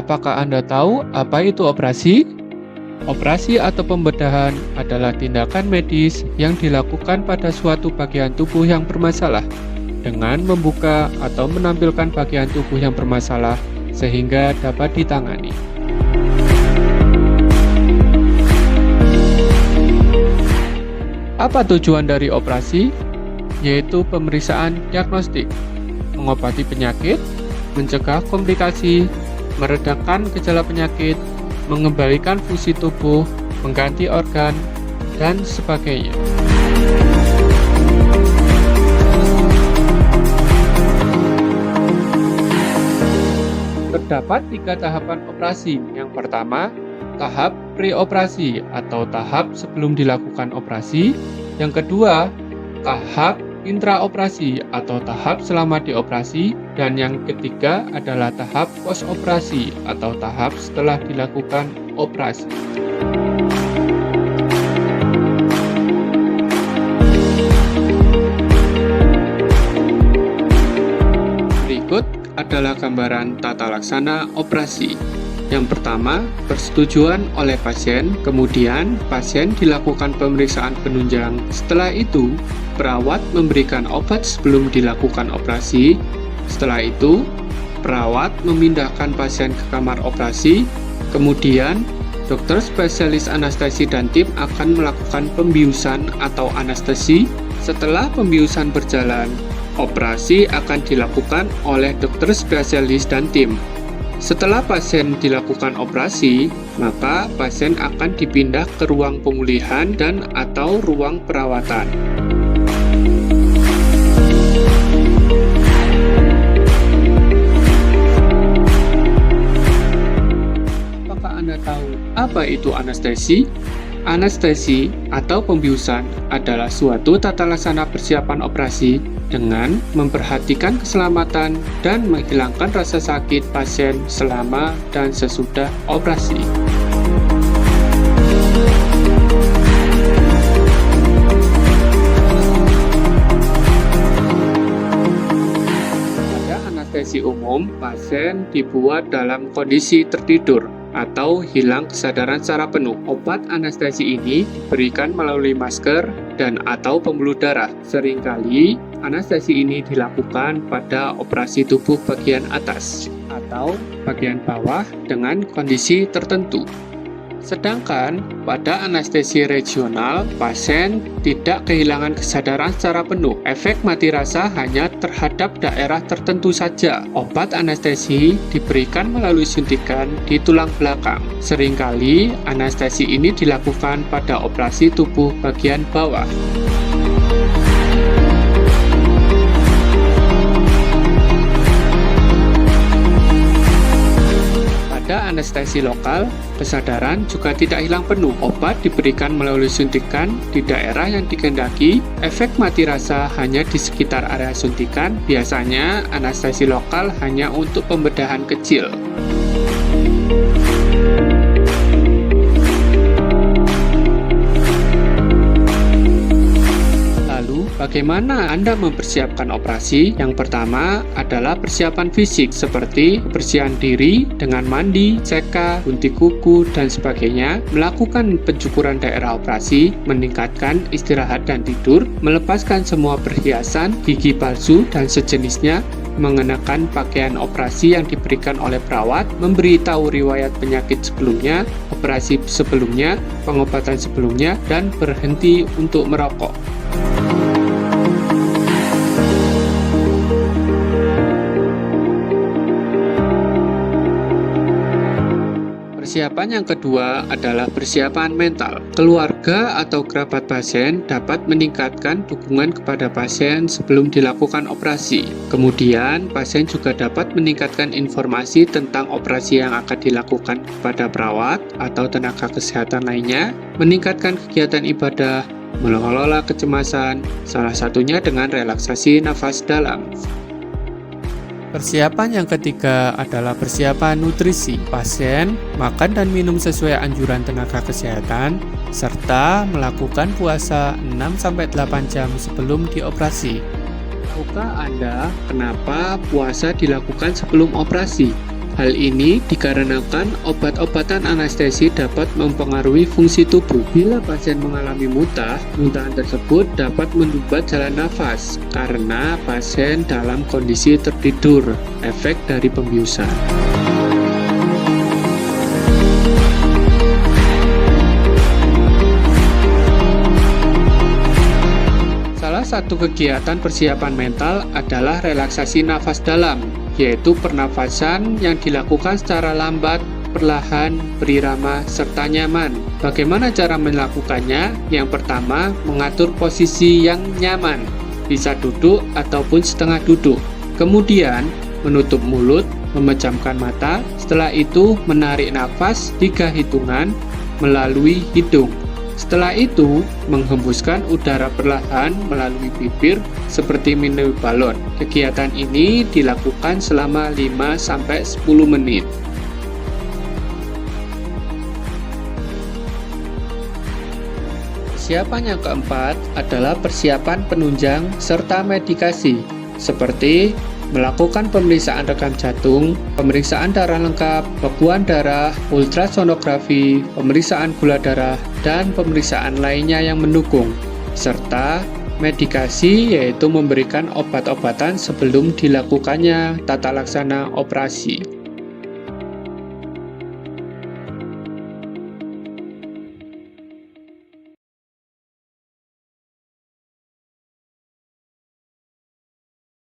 Apakah Anda tahu apa itu operasi? Operasi atau pembedahan adalah tindakan medis yang dilakukan pada suatu bagian tubuh yang bermasalah dengan membuka atau menampilkan bagian tubuh yang bermasalah sehingga dapat ditangani. Apa tujuan dari operasi? Yaitu pemeriksaan diagnostik, mengobati penyakit, mencegah komplikasi, meredakan gejala penyakit, mengembalikan fungsi tubuh, mengganti organ, dan sebagainya. Terdapat 3 tahapan operasi. Yang pertama, tahap preoperasi atau tahap sebelum dilakukan operasi. Yang kedua, tahap intraoperasi atau tahap selama dioperasi, dan yang ketiga adalah tahap postoperasi atau tahap setelah dilakukan operasi. Berikut adalah gambaran tata laksana operasi. Yang pertama, persetujuan oleh pasien, kemudian pasien dilakukan pemeriksaan penunjang. Setelah itu, perawat memberikan obat sebelum dilakukan operasi. Setelah itu, perawat memindahkan pasien ke kamar operasi. Kemudian, dokter spesialis anestesi dan tim akan melakukan pembiusan atau anestesi. Setelah pembiusan berjalan, operasi akan dilakukan oleh dokter spesialis dan tim. Setelah pasien dilakukan operasi, maka pasien akan dipindah ke ruang pemulihan dan atau ruang perawatan. Apakah Anda tahu apa itu anestesi? Anestesi atau pembiusan adalah suatu tata laksana persiapan operasi dengan memperhatikan keselamatan dan menghilangkan rasa sakit pasien selama dan sesudah operasi. Pada anestesi umum, pasien dibuat dalam kondisi tertidur atau hilang kesadaran secara penuh. Obat anestesi ini diberikan melalui masker dan atau pembuluh darah. Seringkali anestesi ini dilakukan pada operasi tubuh bagian atas atau bagian bawah dengan kondisi tertentu. Sedangkan pada anestesi regional, pasien tidak kehilangan kesadaran secara penuh. Efek mati rasa hanya terhadap daerah tertentu saja. Obat anestesi diberikan melalui suntikan di tulang belakang. Seringkali anestesi ini dilakukan pada operasi tubuh bagian bawah. Pada anestesi lokal, kesadaran juga tidak hilang penuh. Obat diberikan melalui suntikan di daerah yang dikehendaki. Efek mati rasa hanya di sekitar area suntikan. Biasanya anestesi lokal hanya untuk pembedahan kecil. Bagaimana Anda mempersiapkan operasi? Yang pertama adalah persiapan fisik seperti kebersihan diri dengan mandi, CK, gunting kuku, dan sebagainya, melakukan pencukuran daerah operasi, meningkatkan istirahat dan tidur, melepaskan semua perhiasan, gigi palsu, dan sejenisnya, mengenakan pakaian operasi yang diberikan oleh perawat, memberitahu riwayat penyakit sebelumnya, operasi sebelumnya, pengobatan sebelumnya, dan berhenti untuk merokok. Persiapan yang kedua adalah persiapan mental. Keluarga atau kerabat pasien dapat meningkatkan dukungan kepada pasien sebelum dilakukan operasi. Kemudian, pasien juga dapat meningkatkan informasi tentang operasi yang akan dilakukan kepada perawat atau tenaga kesehatan lainnya, meningkatkan kegiatan ibadah, mengelola kecemasan, salah satunya dengan relaksasi nafas dalam. Persiapan yang ketiga adalah persiapan nutrisi. Pasien makan dan minum sesuai anjuran tenaga kesehatan, serta melakukan puasa 6-8 jam sebelum dioperasi. Tahukah Anda kenapa puasa dilakukan sebelum operasi? Hal ini dikarenakan obat-obatan anestesi dapat mempengaruhi fungsi tubuh. Bila pasien mengalami muntah, muntahan tersebut dapat mendumbat jalan nafas karena pasien dalam kondisi tertidur, efek dari pembiusan. Salah satu kegiatan persiapan mental adalah relaksasi nafas dalam, yaitu pernafasan yang dilakukan secara lambat, perlahan, berirama, serta nyaman. Bagaimana cara melakukannya? Yang pertama, mengatur posisi yang nyaman, bisa duduk ataupun setengah duduk. Kemudian, menutup mulut, memejamkan mata, setelah itu menarik nafas 3 hitungan melalui hidung. Setelah itu, menghembuskan udara perlahan melalui bibir seperti meniup balon. Kegiatan ini dilakukan selama 5-10 menit. Persiapan yang keempat adalah persiapan penunjang serta medikasi, seperti melakukan pemeriksaan rekam jantung, pemeriksaan darah lengkap, bekuan darah, ultrasonografi, pemeriksaan gula darah, dan pemeriksaan lainnya yang mendukung, serta medikasi yaitu memberikan obat-obatan sebelum dilakukannya tata laksana operasi.